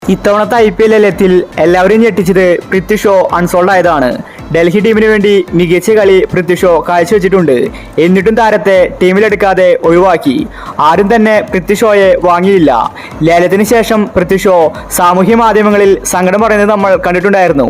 ഇത്തവണത്തെ IPL ത്തിൽ എല്ലാവരും ഞെട്ടിച്ചത് പൃഥ്വി ഷോ അൺസോൾഡ് ആയതാണ്. ഡൽഹി ടീമിന് വേണ്ടി മികച്ച കളി പൃഥ്വി ഷോ കാഴ്ചവെച്ചിട്ടുണ്ട്. എന്നിട്ടും താരത്തെ ടീമിലെടുക്കാതെ ഒഴിവാക്കി. ആരും തന്നെ പൃഥ്വി ഷോയെ വാങ്ങിയില്ല. ലേലത്തിന് ശേഷം പൃഥ്വി ഷോ സാമൂഹ്യ മാധ്യമങ്ങളിൽ സങ്കടം പറയുന്നത് നമ്മൾ കണ്ടിട്ടുണ്ടായിരുന്നു.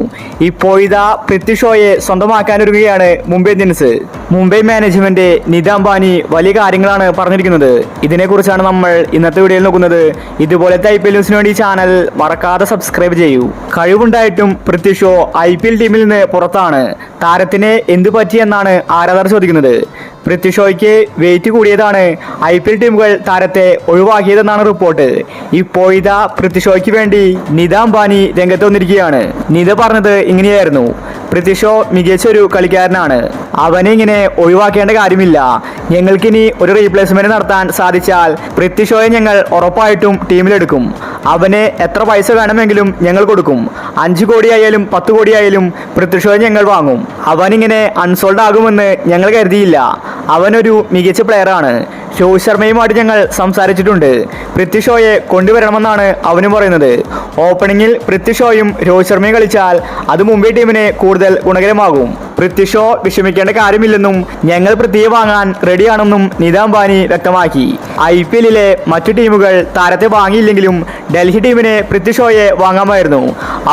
ഇപ്പോഴിതാ പൃഥ്വി ഷോയെ സ്വന്തമാക്കാനൊരുങ്ങുകയാണ് മുംബൈ ഇന്ത്യൻസ്. മുംബൈ മാനേജ്മെന്റ് നിത അംബാനി വലിയ കാര്യങ്ങളാണ് പറഞ്ഞിരിക്കുന്നത്. ഇതിനെക്കുറിച്ചാണ് നമ്മൾ ഇന്നത്തെ വീഡിയോയിൽ നോക്കുന്നത്. ഇതുപോലത്തെ IPL ന്യൂസിന് വേണ്ടി ചാനൽ മറക്കാതെ സബ്സ്ക്രൈബ് ചെയ്യൂ. കഴിവുണ്ടായിട്ടും പൃഥ്വി ഷോ IPL ടീമിൽ നിന്ന് പുറത്താണ്. താരത്തിന് എന്തു പറ്റിയെന്നാണ് ആരാധകർ ചോദിക്കുന്നത്. പൃഥ്വി ഷോയ്ക്ക് വെയിറ്റ് കൂടിയതാണ് IPL ടീമുകൾ താരത്തെ ഒഴിവാക്കിയതെന്നാണ് റിപ്പോർട്ട്. ഇപ്പോഴിതാ പൃഥ്വി ഷോയ്ക്ക് വേണ്ടി നിത അംബാനി രംഗത്ത് വന്നിരിക്കുകയാണ്. നിത പറഞ്ഞത് ഇങ്ങനെയായിരുന്നു: പൃഥ്വി ഷോ മികച്ചൊരു കളിക്കാരനാണ്. അവനെ ഇങ്ങനെ ഒഴിവാക്കേണ്ട കാര്യമില്ല. ഞങ്ങൾക്കിനി ഒരു റീപ്ലേസ്മെന്റ് നടത്താൻ സാധിച്ചാൽ പൃഥ്വി ഷോയെ ഞങ്ങൾ ഉറപ്പായിട്ടും ടീമിലെടുക്കും. അവന് എത്ര പൈസ വേണമെങ്കിലും ഞങ്ങൾ കൊടുക്കും. 5 കോടിയായാലും 10 കോടിയായാലും പൃഥ്വി ഷോയെ ഞങ്ങൾ വാങ്ങും. അവനിങ്ങനെ അൺസോൾഡ് ആകുമെന്ന് ഞങ്ങൾ കരുതിയില്ല. അവനൊരു മികച്ച പ്ലെയറാണ്. രോഹിത് ശർമ്മയുമായിട്ട് ഞങ്ങൾ സംസാരിച്ചിട്ടുണ്ട്. പൃഥ്വി ഷോയെ കൊണ്ടുവരണമെന്നാണ് അവനും പറയുന്നത്. ഓപ്പണിങ്ങിൽ പൃഥ്വി ഷോയും രോഹിത് ശർമ്മയും കളിച്ചാൽ അത് മുംബൈ ടീമിന് കൂടുതൽ ഗുണകരമാകും. പൃഥ്വി ഷോ വിഷമിക്കേണ്ട കാര്യമില്ലെന്നും ഞങ്ങൾ പൃഥ്വിയെ വാങ്ങാൻ റെഡിയാണെന്നും നിത അംബാനി വ്യക്തമാക്കി. IPL മറ്റു ടീമുകൾ താരത്തെ വാങ്ങിയില്ലെങ്കിലും ഡൽഹി ടീമിന് പൃഥ്വി ഷോയെ വാങ്ങാമായിരുന്നു.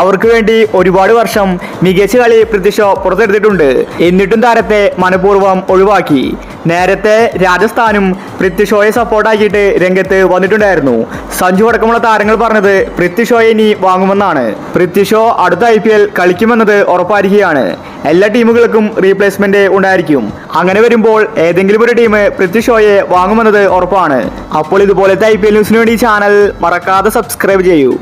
അവർക്ക് വേണ്ടി ഒരുപാട് വർഷം മികച്ച കളി പൃഥ്വി ഷോ പുറത്തെടുത്തിട്ടുണ്ട്. എന്നിട്ടും താരത്തെ മനഃപൂർവ്വം ഒഴിവാക്കി. നേരത്തെ രാജസ്ഥാനും പൃഥ്വി ഷോയെ സപ്പോർട്ടാക്കിയിട്ട് രംഗത്ത് വന്നിട്ടുണ്ടായിരുന്നു. സഞ്ജു അടക്കമുള്ള താരങ്ങൾ പറഞ്ഞത് പൃഥ്വി ഷോയെ ഇനി വാങ്ങുമെന്നാണ്. പൃഥ്വി ഷോ അടുത്ത IPL കളിക്കുമെന്നത് ഉറപ്പായിരിക്കുകയാണ്. എല്ലാ ടീമുകൾക്കും റീപ്ലേസ്മെന്റ് ഉണ്ടായിരിക്കും. അങ്ങനെ വരുമ്പോൾ ഏതെങ്കിലും ഒരു ടീം പൃഥ്വി ഷോയെ വാങ്ങുമെന്നത് ഉറപ്പാണ്. അപ്പോൾ ഇതുപോലത്തെ IPL ന്യൂസിന് വേണ്ടി ചാനൽ മറക്കാതെ സബ്സ്ക്രൈബ് ചെയ്യൂ.